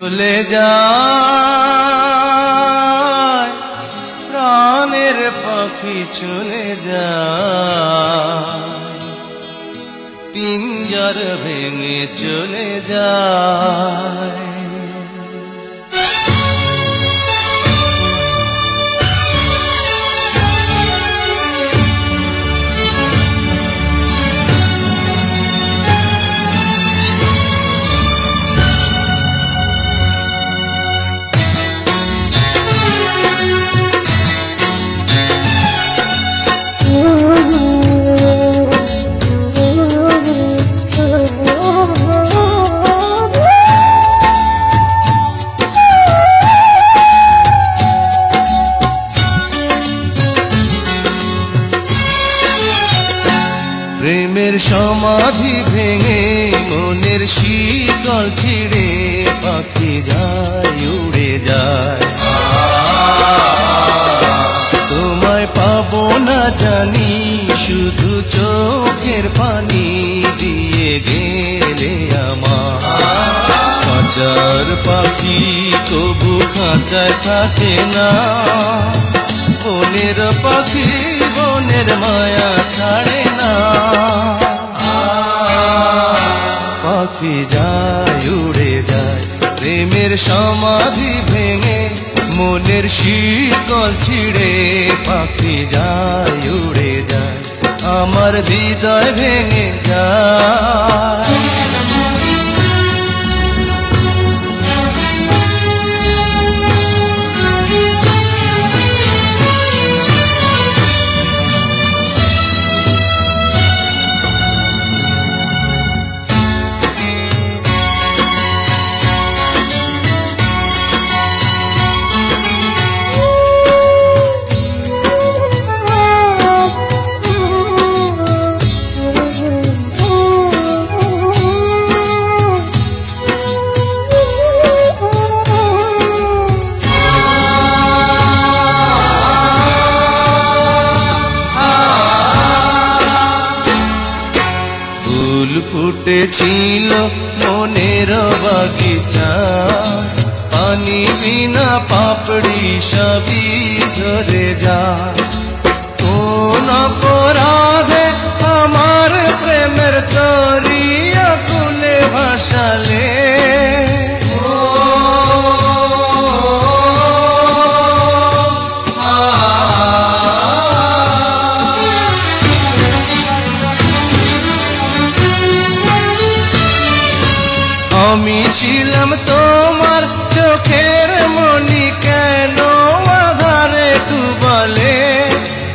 চলে যায় প্রাণের পাখি চলে যায়, পিঞ্জর ভেঙে চলে যায়। প্রেমের সমাধি ভেঙে মনের শিকল ছিঁড়ে পাখি যায় উড়ে যায়। তোমায় পাবো না জানি, শুধু চোখের পানি দিয়ে গেলে আমার। খাঁচার পাখি তবু খাঁচায় থাকে না, বনের পাখি বনের মায়া ছাড়ে না। পাখি যায় উড়ে যায় প্রেমের সমাধি ভেঙে মনের শিকল ছিঁড়ে পাখি যায় উড়ে যায়, আমার হৃদয় ভেঙে যায়। ফুল ফুটেছিল মনের বাগিচা, পানি বিনা পাপড়ি সবই ঝরে যায়। কোন অপরাধে আমার প্রেমের তরি আকুলে ভাসালে, আমি ছিলাম তোমার চোখের মনি, কেন আধারে ডুবালে?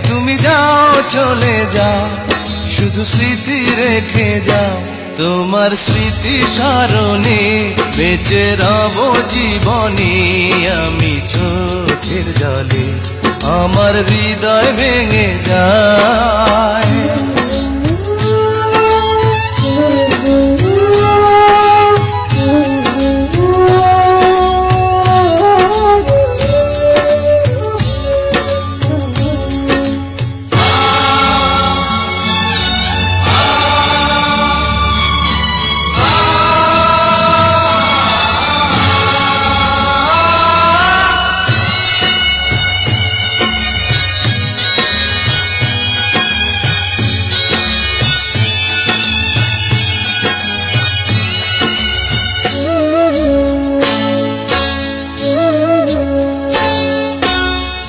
তুমি যাও চলে যাও, শুধু স্মৃতি রেখে যাও। তোমার স্মৃতি স্মরণে বেঁচে রব জীবনে আমি চোখের জলে, আমার হৃদয় ভেঙে যায়।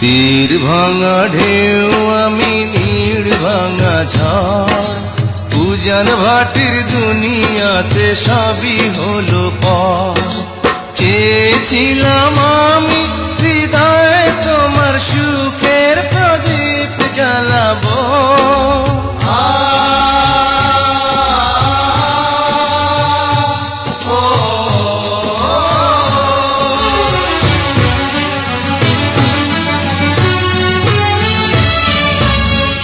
তীর ভাঙা ঢেউ আমি নীড় ভাঙা ঝড়, উজান ভাটির দুনিয়াতে সবই হলো পর। চেয়েছিলাম আমি হৃদয়ে তোমার সুখের প্রদীপ জ্বালাবো,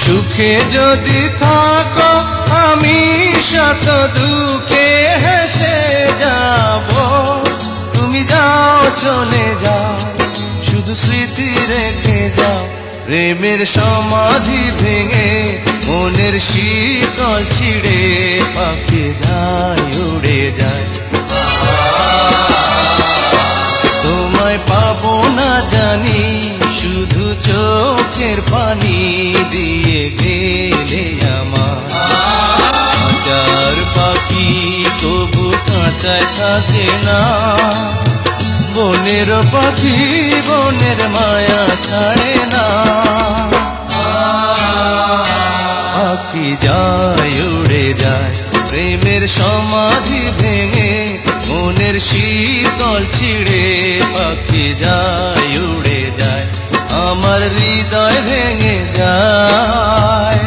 সুখে যদি থাকো আমি শত দুঃখে হেসে যাব। তুমি যাও চলে যাও, শুধু স্মৃতি রেখে যাও। প্রেমের সমাধি ভেঙে মনের শিকল ছিঁড়ে পাখি যায় উড়ে যায়। পানি দিয়ে গেলে আমার হাজার পাখি তবু কাঁচায় থাকে না। বনের পাখি বনের মায়া ছাড়ে না। পাখি যায় উড়ে যায় প্রেমের সমাধি ভেঙে, মনের শীতল ছিঁড়ে। পাখি যায় উড়ে যায় আমার হৃদয় ভেঙে যায়।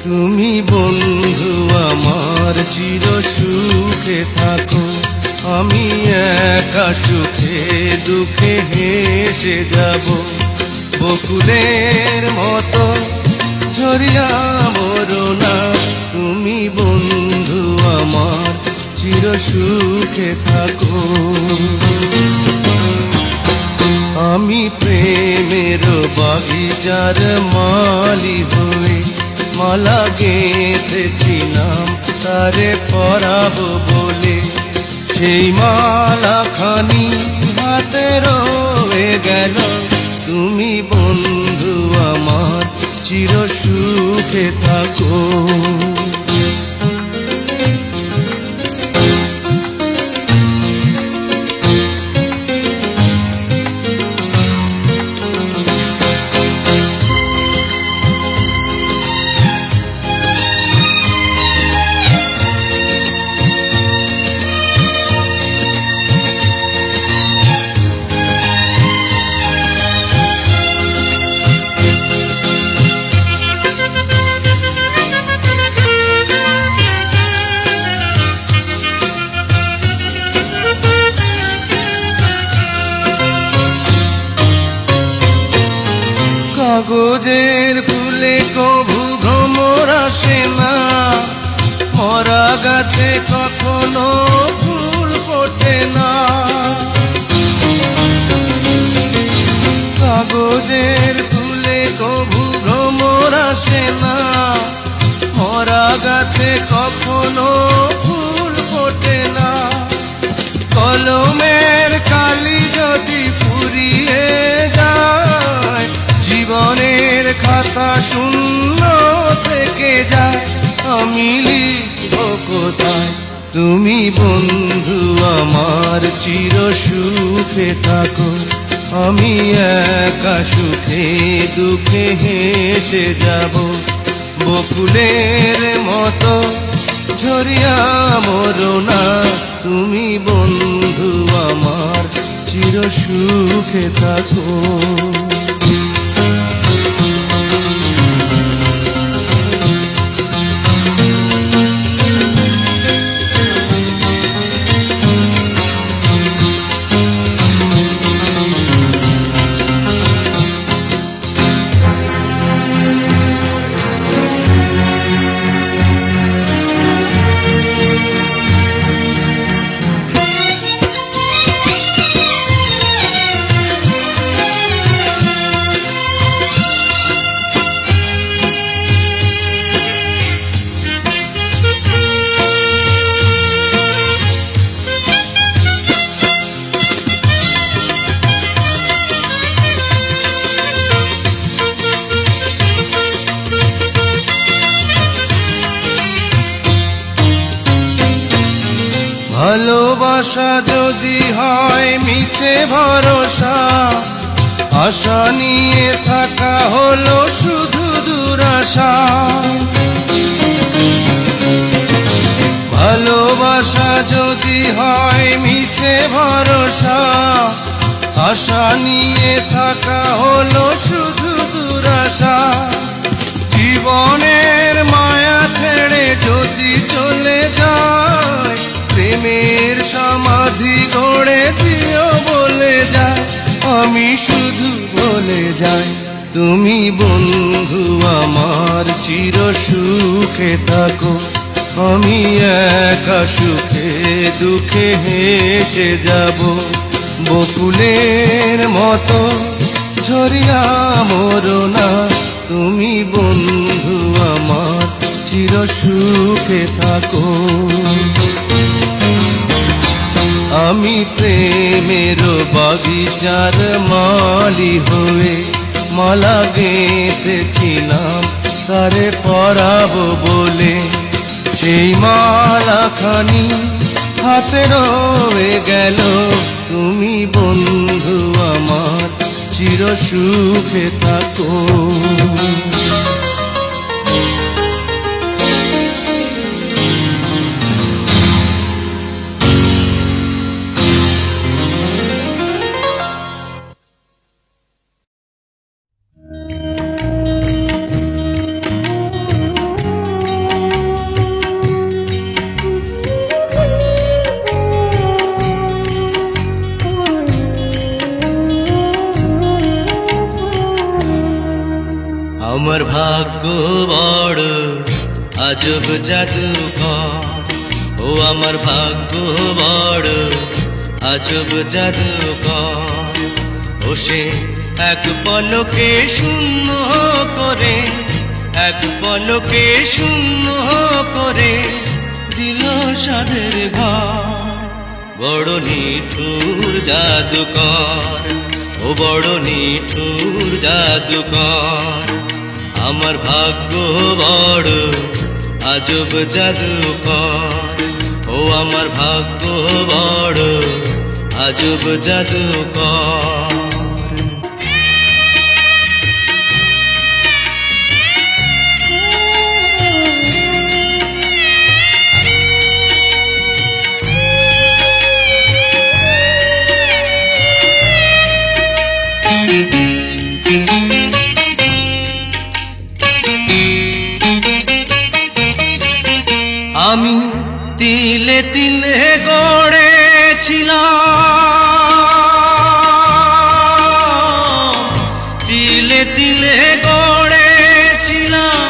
তুমি বন্ধু আমার চির সুখে থাকো, আমি একা সুখে দুঃখে হেসে যাব। বকুলের মতো ঝরিয়া মরো না, তুমি বন্ধু আমার চির সুখে থাকো। আমি প্রেমের বাগিচার মালি হয়ে মালা গেঁথেছি নাম তারে পরাবো বলে। সেই মালা খানি হাতে রয়ে গেল, তুমি বন্ধু আমার চির সুখে থাকো। কাগজের ফুলে কভু ভ্রমর আসে না, মরা গাছে কখনো ফুল ফোটে না। কাগজের ফুলে কভু ভ্রমর আসে না, মরা গাছে কখনো ফুল ফোটে না। কলমের কালি যদি ফুরিয়ে যায়, জীবনের খাতা শূন্য থেকে যায়, আমি লিখব কোথায়? তুমি বন্ধু আমার চির সুখে থাকো, আমি একা সুখে দুঃখে হেসে যাব। বকুলের মতো ঝরিয়া মরো না, তুমি বন্ধু আমার চির সুখে থাকো। ভালোবাসা যদি হয় মিছে ভরসা, আশা নিয়ে থাকা হলো শুধু দুরাশা। ভালোবাসা যদি হয় মিছে ভরসা, আশা নিয়ে থাকা হলো শুধু দুরাশা। জীবনের মায়া ছেড়ে যদি চলে যায়, প্রেমের সমাধি গড়ে দিও বলে যায়। আমি শুধু বলে যাই, তুমি বন্ধু আমার চির সুখে থাকো। আমি একা সুখে দুঃখে হেসে যাব, বকুলের মতো ঝরিয়া মরো না। তুমি বন্ধু আমার চির সুখে থাকো। আমি প্রেমের বাগিচার মালি হয়ে মালা গেঁথেছিলাম তারে পরাবো বলে। সেই মালাখানি হাতে রয়ে গেল, তুমি বন্ধু আমার চির সুখে থাকো। আমার ভাগ্য বড় আজব জাদুকর, ও আমার ভাগ্য বড় আজব জাদুকর। ও সে এক পলকে শূন্য করে, এক পলকে শূন্য করে দিল সাধের ঘর। বড় নিঠুর জাদুকর, ও বড় নিঠুর জাদুকর। আমার ভাগ্য বড় আজব জাদুকর, ও আমার ভাগ্য বড় আজব জাদুকর। আমি তিলে তিলে গড়েছিলাম, তিলে তিলে গড়েছিলাম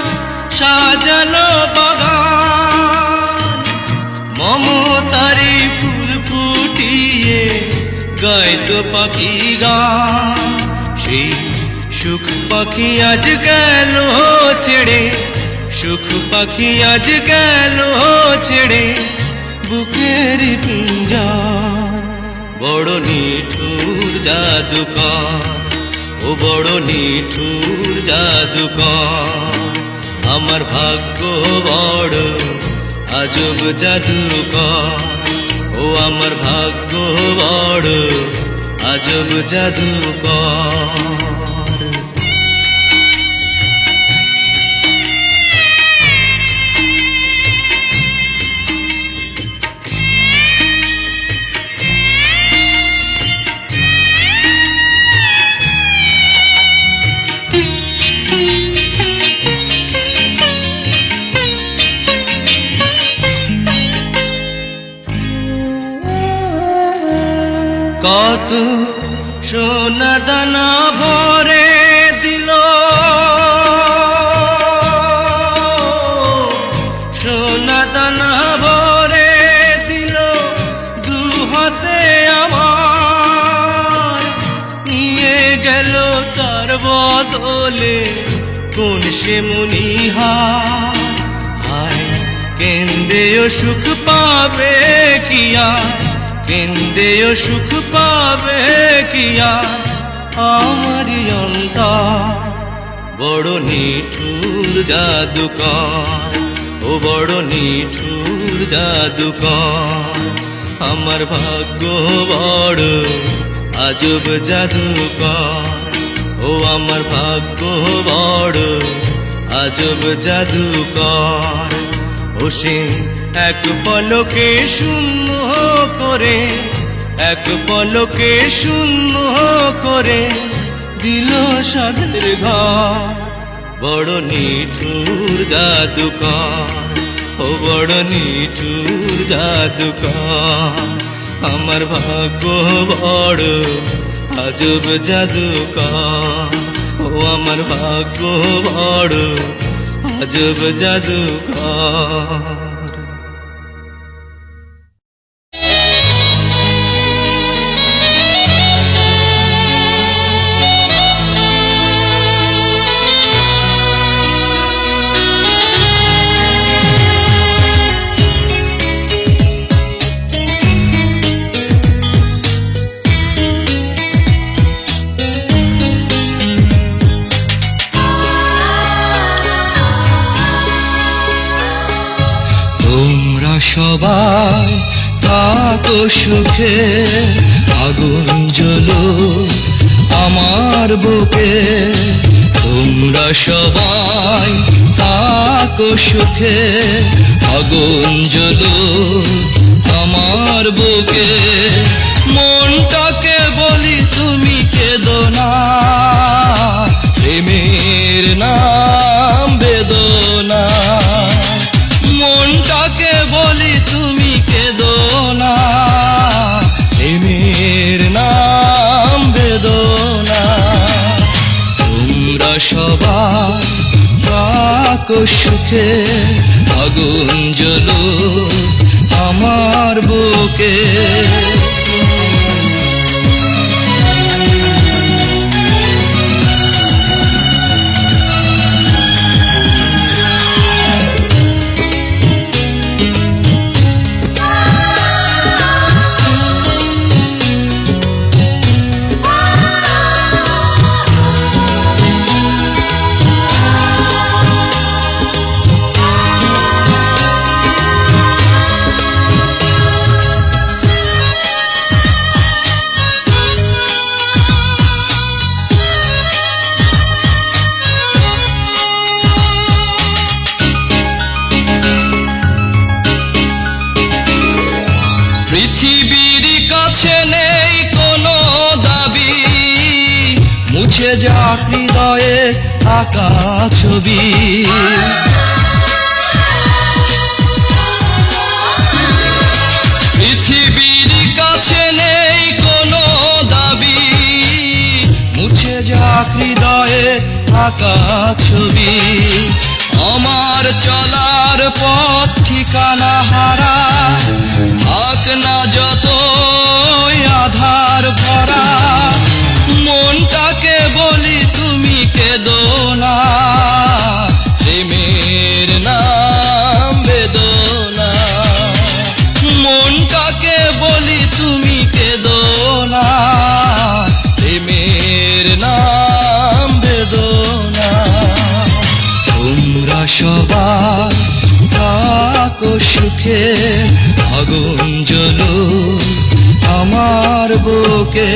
সাজানো বাগান। মমতারি ফুল ফুটিয়ে গাইতো পাখি গান। সেই সুখ পাখি আজ গেল ছেড়ে, সুখ পাখি আজ গেল ছেড়ে বুকের পিঞ্জর। বড় নিঠুর জাদুকর, ও বড় নিঠুর জাদুকর। আমার ভাগ্য বড় আজব জাদুকর, ও আমার ভাগ্য বড় আজব জাদুকর। কত সোনা দানা ভরে দিল, সোনা দানা ভরে দিল দু হাতে আমার। নিয়ে গেল তার বদলে কোন সে মনিহার। হায় কেন্দেও সুখ পাবে কিয়া, কেন্দেও সুখ পাবে কিয়া আমারি অন্তর। বড় নিঠুর জাদুকর, ও বড় নিঠুর জাদুকর। আমার ভাগ্য বড় আজব জাদুকর, ও আমার ভাগ্য বড় আজব জাদুকর, ও সে এক পলকে শূন্য করে, এক পলকে শূন্য করে দিল সাধের ঘর। বড় নিঠুর জাদুকর, ও বড় নিঠুর জাদুকর, আমার ভাগ্য বড় আজব জাদুকর, ও আমার ভাগ্য বড় আজব জাদুকর। সবাই থাকো সুখে, আগুন জ্বলো আমার বুকে। তোমরা সবাই থাকো সুখে, আগুন জ্বলো আমার বুকে। মনটাকে বলি তুমি কেঁদো না, প্রেমের নাম বেদনা। মনটাকে বলি তুমি কেঁদো না, প্রেমের নাম বেদনা। তোমরা সবাই থাকো সুখে, আগুন জ্বলো আমার বুকে। পৃথিবীর কাছে নেই কোনো দাবি, মুছে যাক হৃদয়ে আঁকা ছবি। পৃথিবীর কাছে নেই কোনো দাবি, মুছে যাক হৃদয়ে আঁকা ছবি। আমার চলার পথ ঠিকানা হারা, থাক না যত আধার ভরা। মনটাকে বলি তুমি কেঁদো না, প্রেমের নাম বেদনা। মনটাকে বলি তুমি কেঁদো না, প্রেমের নাম বেদনা। তোমরা সবাই থাকো সুখে, আগুন জ্বলো আমার বুকে।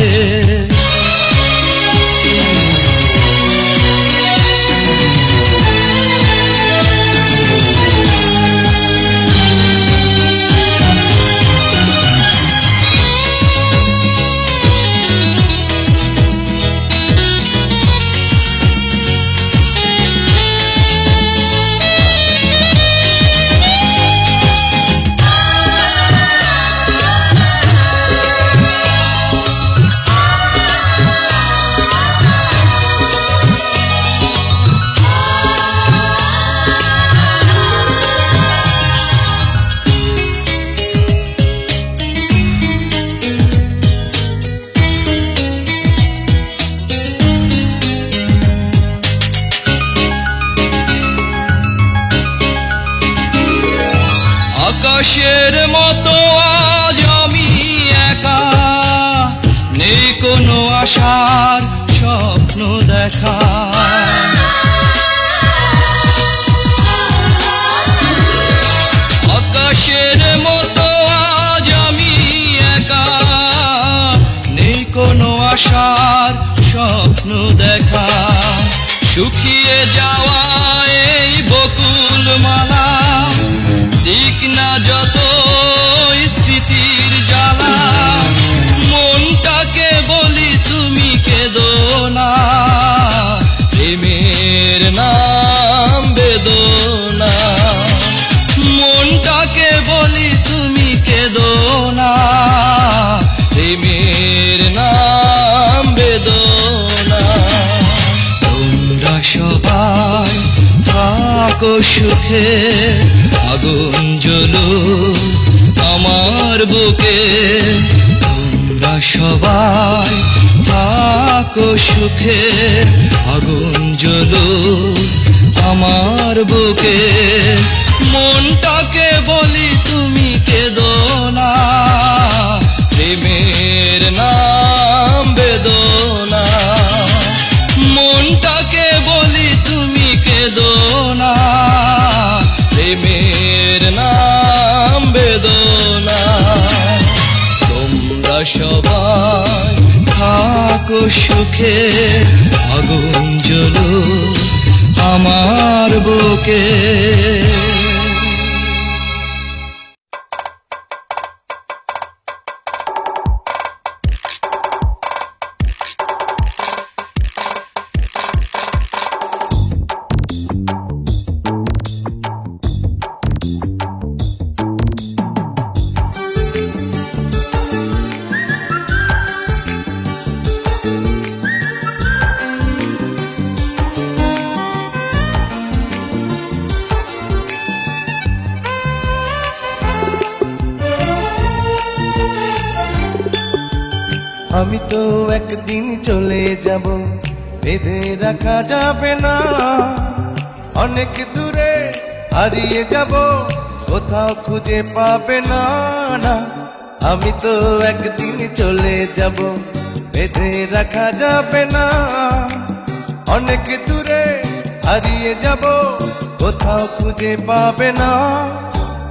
আকাশের মতো আজ আমি একা, নেই কোনো আশার স্বপ্ন দেখা। আকাশের মতো আজ আমি একা, নেই কোনো আশার স্বপ্ন দেখা শুকিয়ে যাওয়া এই বকুল মালা দিক না যত স্মৃতির জ্বালা মনটাকে বলি তুমি কেঁদো না প্রেমের নাম বেদনা মনটাকে বলি তুমি কেঁদো না প্রেমের নাম বেদনা তোমরা সবাই থাকো সুখে আগুন জ্বলো আমার বুকে তোমরা সবাই থাকো সুখে আগুন জ্বলো আমার বুকে মনটাকে বলি তুমি কেঁদো না প্রেমের নাম বেদনা মনটাকে বলি তুমি কেঁদো না প্রেমের নাম বেদনা তোমরা সবাই থাকো সুখে আগুন জ্বলো আমার বুকে আমি তো একদিন চলে যাব বেঁধে রাখা যাবে না অনেক দূরে হারিয়ে যাব কোথাও খুঁজে পাবে না না আমি তো একদিন চলে যাব বেঁধে রাখা যাবে না অনেক দূরে হারিয়ে যাব কোথাও খুঁজে পাবে না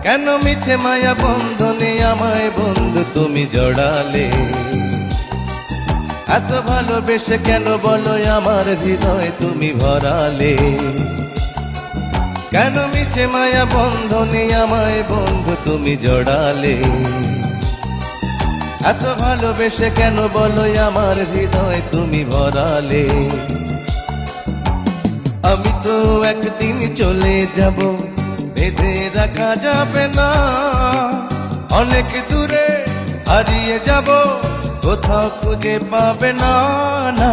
কেন মিছে মায়া বন্ধনে আমায় বন্ধু তুমি জড়ালে এত ভালোবেসে কেন বলো আমার হৃদয় তুমি ভরালে কেন মিছে মায়া বন্ধনে আমায় বন্ধু তুমি জড়ালে এত ভালোবেসে কেন বলো আমার হৃদয় তুমি ভরালে আমি তো একদিন চলে যাব বেঁধে রাখা যাবে না অনেক দূরে হারিয়ে যাব কোথাও খুঁজে পাবে না না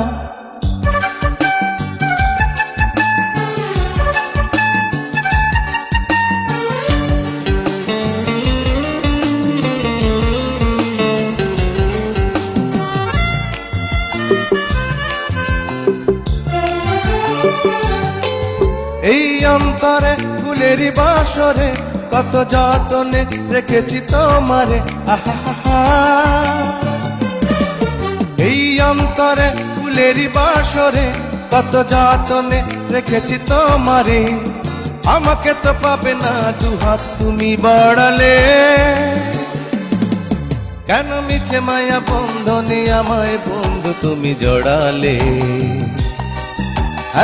এই অন্তরে ফুলেরই বাসরে কত যতনে রেখেছি তোমারে আহা এই অন্তরে ফুলেরই বাসরে কত যতনে রেখেছি তোমারে আমাকে তো পাবে না দুহাত তুমি বাড়ালে কেন মিছে মায়া বন্ধনে আমায় বন্ধু তুমি জড়ালে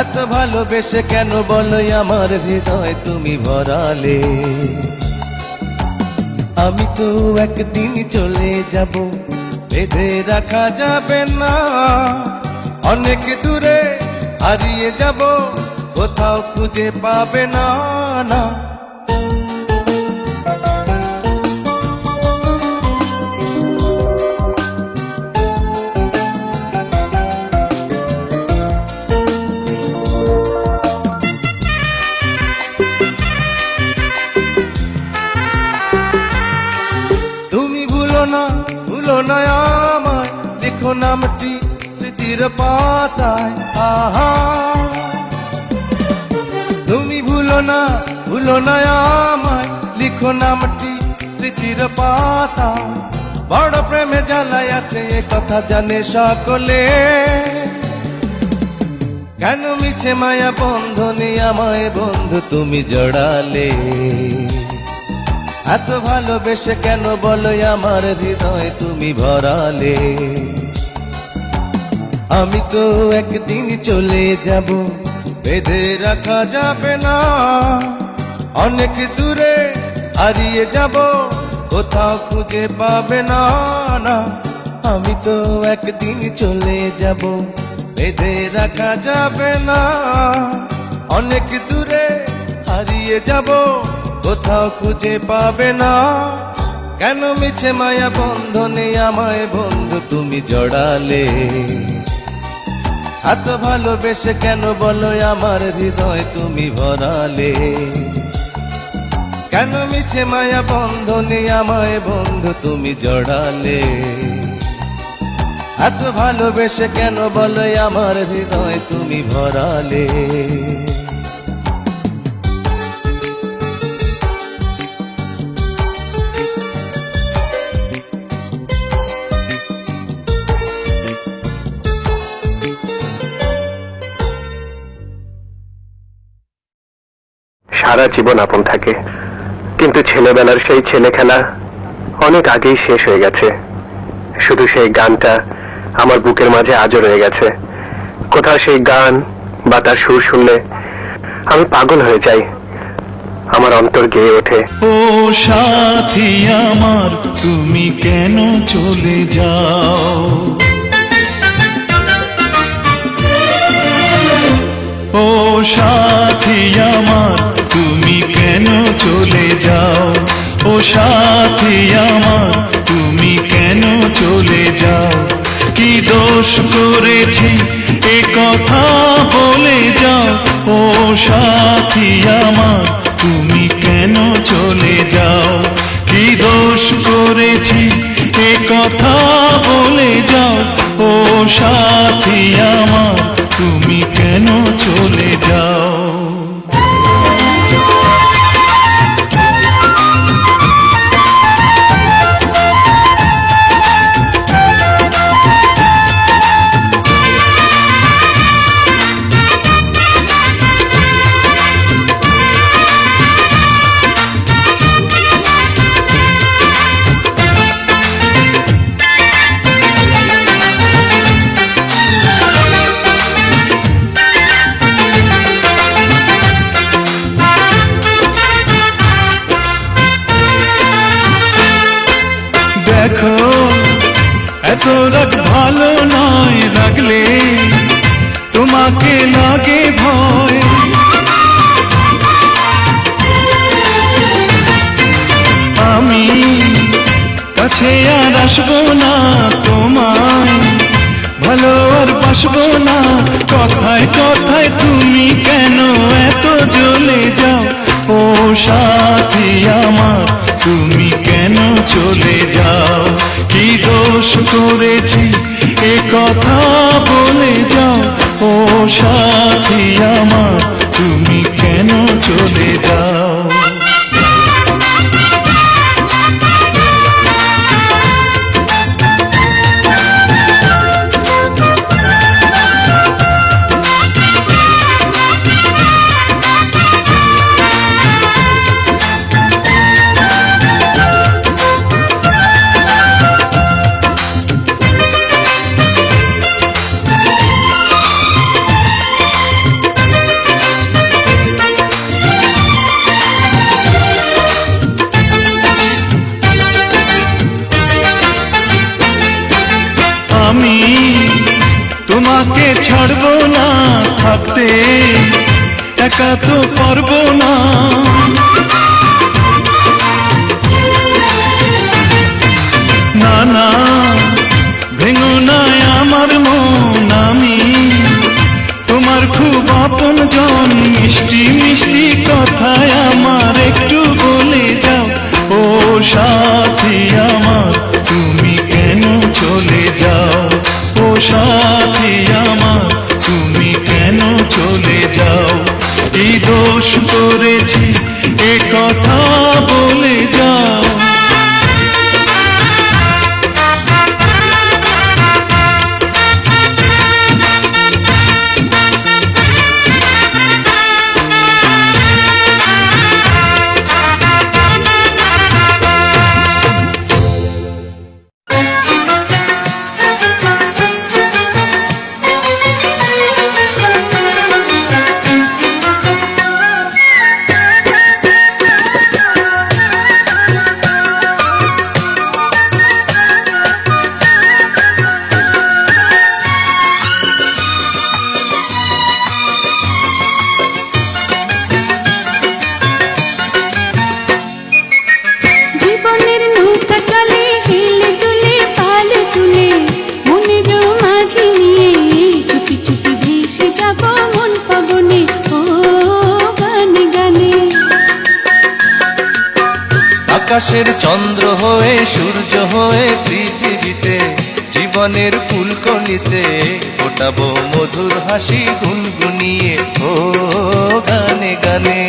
এত ভালোবেসে কেন বলো আমার হৃদয় তুমি ভরালে আমি তো একদিন চলে যাব বেঁধে রাখা যাবে না অনেক দূরে হারিয়ে যাব কোথাও খুঁজে পাবে না না ভুলো না আমায় লিখো নামটি স্মৃতির পাতায় আহা তুমি ভুলো না আমায় লিখো নামটি স্মৃতির পাতায় বড় প্রেমে জ্বালায় আছে এ কথা জানে সকলে কেন মিছে মায়া বন্ধনে আমায় বন্ধু তুমি জড়ালে এত ভালোবেসে কেন বলো আমার হৃদয় তুমি ভরালে আমি তো একদিন চলে যাব, বেঁধে রাখা যাবে না। অনেক দূরে হারিয়ে যাব, কোথাও খুঁজে পাবে না। না, আমি তো একদিন চলে যাব, বেঁধে রাখা যাবে না। অনেক দূরে হারিয়ে যাব, কোথাও খুঁজে পাবে না। কেন মিছে মায়া বন্ধনে আমায় বন্ধু তুমি জড়ালে? এত ভালোবেসে কেন বলো আমার হৃদয় তুমি ভরালে? কেন মিছে মায়া বন্ধনে আমায় বন্ধু তুমি জড়ালে? এত ভালোবেসে কেন বলো আমার হৃদয় তুমি ভরালে? সারা জীবন আপন থাকে, কিন্তু ছেলেবেলার সেই ছেলে খেলা অনেক আগেই শেষ হয়ে গেছে। শুধু সেই গানটা আমার বুকের মাঝে আজও রয়ে গেছে। কোথাও সেই গান বা তার সুর শুনলে আমি পাগল হয়ে যাই, আমার অন্তর গেয়ে ওঠে। ও সাথী আমার তুমি কেন চলে যাও? ও সাথী আমার তুমি কেন চলে যাও? ও সাথী আমার তুমি কেন চলে যাও? কি দোষ করেছি এ কথা বলে যাও? ও সাথী আমার তুমি কেন চলে যাও? কি দোষ করেছি এ কথা বলে যাও? ও সাথী আমার তুমি কেন চলে যাও? দেখো এত রাগ ভালো নয়, রাগলে তোমাকে লাগে ভয়। আমি কাছে আর আসবো না, তোমায় ভালো আর বাসবো না। কথায় কথায় তুমি কেন এত জ্বলে যাও? ও সাথী আমার তুমি কেন চলে যাও? কি দোষ করেছি এ কথা বলে যাও? ও সাথী আমার তুমি কেন চলে যাও? আমি তোমাকে ছাড়বো না, থাকতে একা তো পারবো না। না না ভেঙো না আমার মন, আমি তোমার খুব আপন জন। মিষ্টি মিষ্টি কথায় আমার একটু বলে যাও। ও সাথী আমার তুমি কেন চলে যাও? ও সাথী আমার তুমি কেন চলে যাও? কি দোষ করেছি এ কথা বলে যাও? আকাশের চন্দ্র হয়ে সূর্য হয়ে পৃথিবীতে জীবনের ফুলকলিতে ফোটাবো মধুর হাসি গুনগুনিয়ে ও গানে গানে।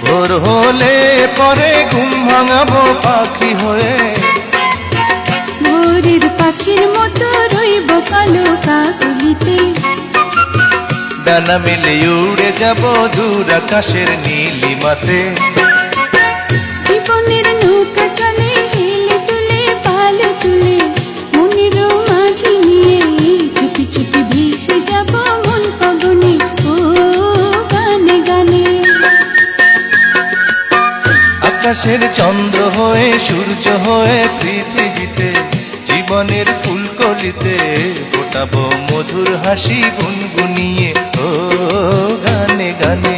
ভোর হলে পরে ঘুম ভাঙাবো পাখি হয়ে, ভোরের পাখির মতো রইব কালো কাকলিতে, ডানা মেলে উড়ে যাব দূর আকাশের নীলিমাতে। জীবনের নৌকা চলে হেলে তুলে পাল তুলে, মনের মাঝি নিয়ে চুপি চুপি ভেসে যাব মন পবনে ও গানে গানে। আকাশের চন্দ্র হয়ে সূর্য হয়ে পৃথিবীতে জীবনের ফুলকলিতে ফোটাবো মধুর হাসি গুনগুনিয়ে ও গানে গানে।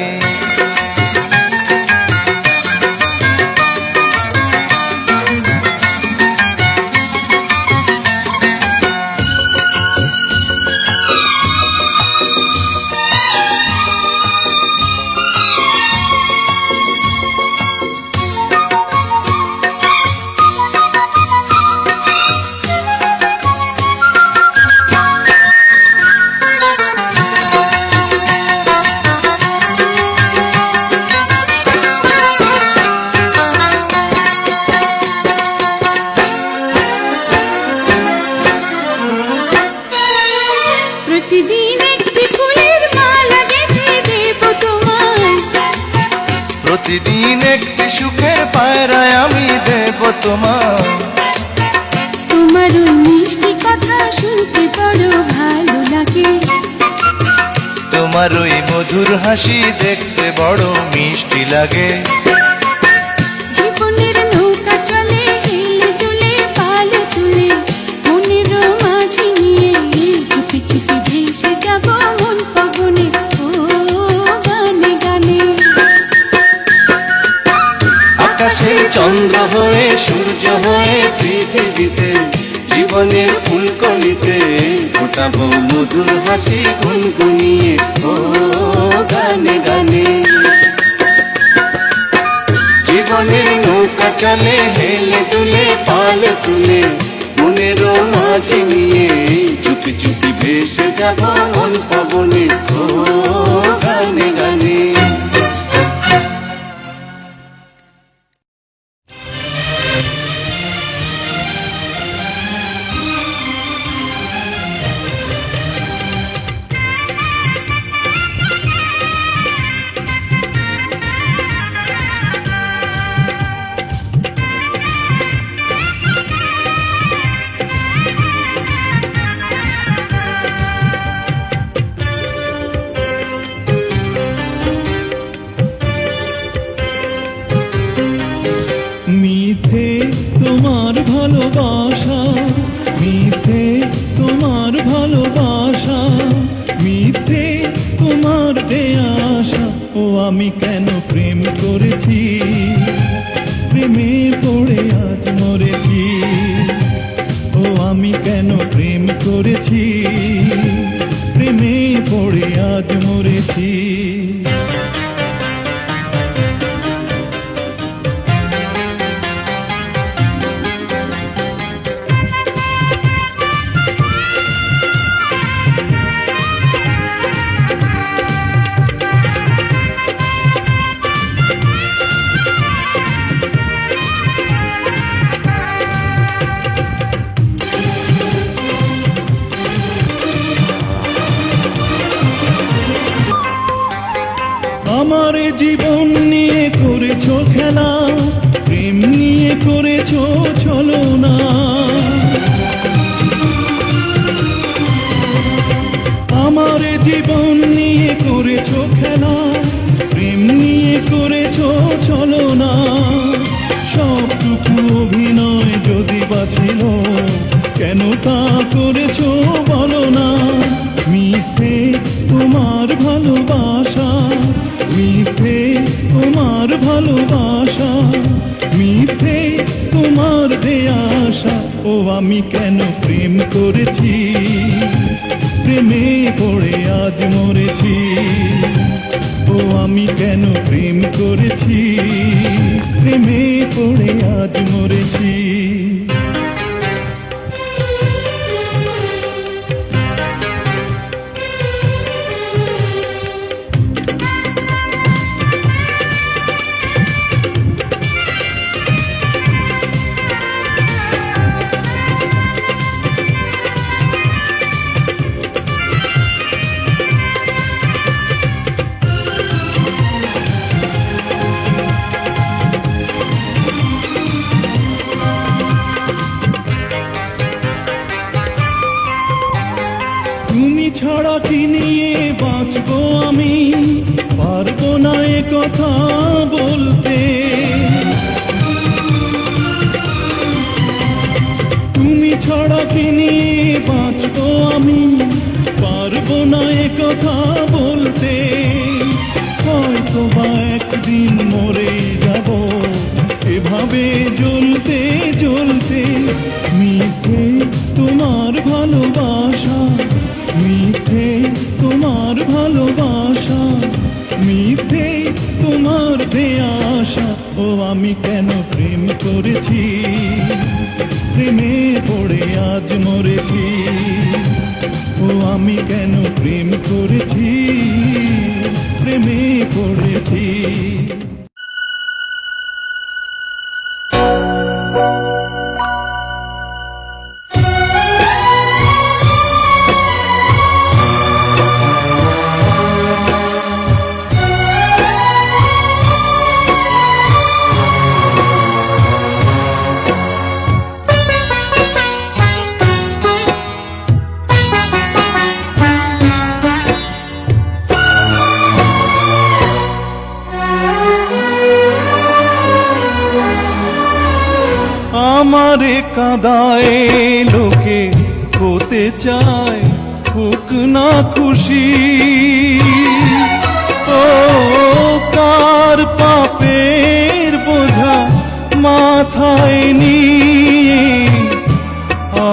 প্রতিদিন একটি ফুলের মালা গেঁথে দেব তোমায়, প্রতিদিন একটি সুখের পায়রায় আমি দেব তোমার। তোমার ওই মিষ্টি কথা শুনতে বড় ভালো লাগে, তোমার ওই মধুর হাসি দেখতে বড় মিষ্টি লাগে। জীবনের নৌকা চলে হেলে তুলে পাল তুলে, মনের মাঝি নিয়ে চুপি চুপি ভেসে যাব মন পবনে ও গানে গানে। আকাশের চন্দ্র হয়ে সূর্য হয়ে পৃথিবীতে জীবনের ফুলকলিতে ফোটাবো মধুর হাসি গুনগুনিয়ে ও গানে গানে। জীবনের নৌকা চলে হেলে তুলে পাল তুলে, মনের মাঝি নিয়ে চুপি চুপি ভেসে যাব মন পবনে ও গানে গানে। মিথ্যে তোমার ভালোবাসা, মিথ্যে তোমার ভালোবাসা, মিথ্যে তোমার দেয়া আশা। ও আমি কেন প্রেম করেছি, প্রেমে পড়ে আজ মরেছি। ও আমি কেন প্রেম করেছি, প্রেমে পড়ে আজ মরেছি। আমার জীবন নিয়ে করেছো খেলা, প্রেম নিয়ে করেছো ছলনা। আমার জীবন নিয়ে করেছো খেলা, প্রেম নিয়ে করেছো ছলনা। সবটুকু অভিনয় যদি বাছিল, কেন তা করেছো বলো না। মিথ্যে তোমার ভালোবাসা, মিথ্যে তোমার ভালোবাসা, মিথ্যে তোমার দেয়া আশা। ও আমি কেন প্রেম করেছি, প্রেমে পড়ে আজ মরেছি। ও আমি কেন প্রেম করেছি, প্রেমে পড়ে আজ মরেছি। তুমি ছাড়া কি নিয়ে বাঁচবো আমি, পারবো না এ কথা বলতে। তুমি ছাড়া কি নিয়ে বাঁচবো আমি, পারবো না এ কথা বলতে। হয়তো বা একদিন মরে যাব এভাবে জ্বলতে জ্বলতে। মিথ্যে তোমার ভালোবাসা, মিথ্যে তোমার ভালোবাসা, মিথ্যে তোমার দেয়া আশা। ও আমি কেন প্রেম করেছি, প্রেমে পড়ে আজ মরেছি। ও আমি কেন প্রেম করেছি, প্রেমে পড়েছি। আমারে কাঁদায় লোকে হতে চায়, হোক না খুশি। ও কার পাপের বোঝা মাথায় নিয়ে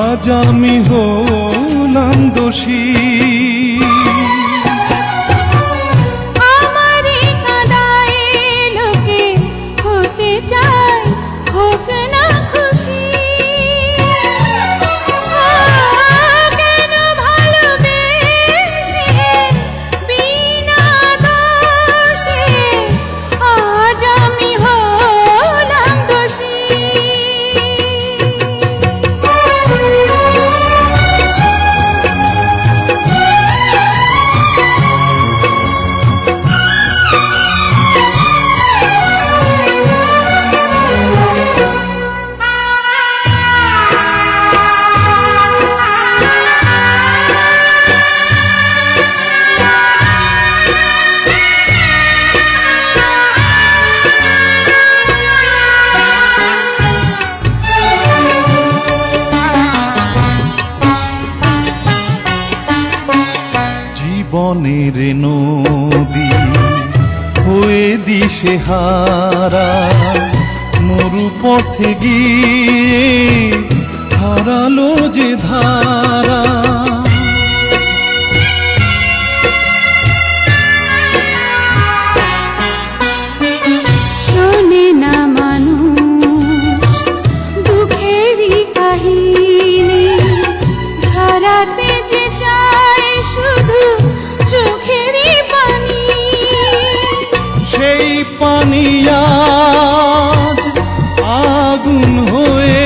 আজ আমি হলাম দোষী। আমারে কাঁদায় লোকে হতে চায়, হোক না খুশি। কেন ভালোবেসে বিনা দোষে আজ আমি হলাম দোষী। জীবনের নদী হয়ে দিশেহারা, মরু পথে গিয়ে হারালো যে ধারা। শোনে না মানুষ দুঃখেরই কাহিনী, ঝরাতে যে চায় শুধু চোখেরই পানি। সেই পানি আজ আগুন হয়ে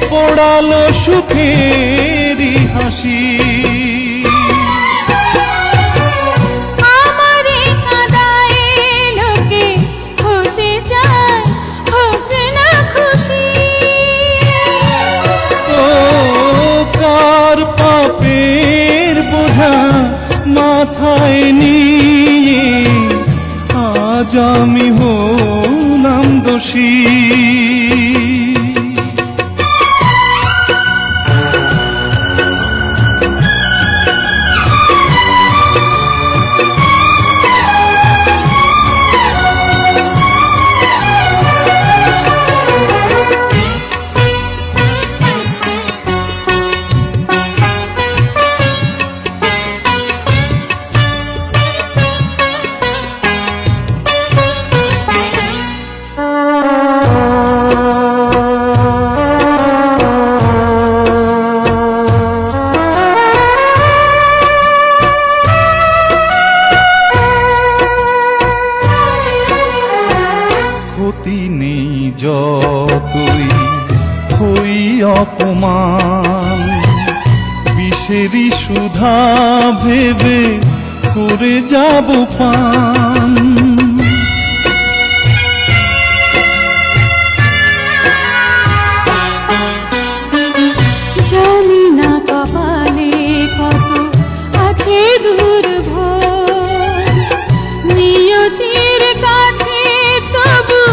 পোড়ালো সুখেরই হাসি। আমারে আমি হলাম দোষী। ক্ষতি নেই যতই হই অপমান, বিষেরই সুধা ভেবে করে যাব পান। জানি না কপালে কত আছে দুর্ভোগ, নিয়তির কাছে তবু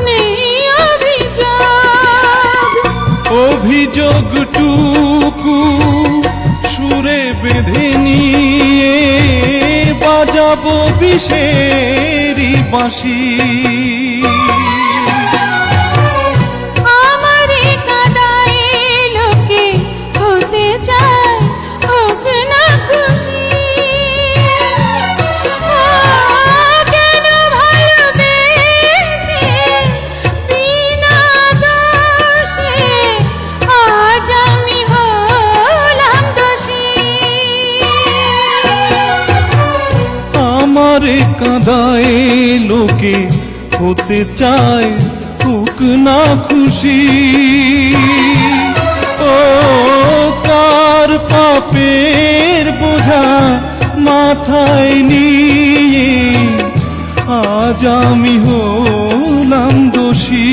নেই অভিযোগ। অভিযোগটুকু সুরে বেঁধে নিয়ে বাজাবো বিষেরই বাঁশি। আমারে কাঁদায় লোকে হতে চায় হোক না খুশি। কেন ভালোবেসে বিনা দোষে আজ আমি হলাম দোষী। আমারে কাঁদায় লোকে হতে চায় হোক না খুশি। ও কার পাপের বোঝা মাথায় নিয়ে আজ আমি হলাম দোষী।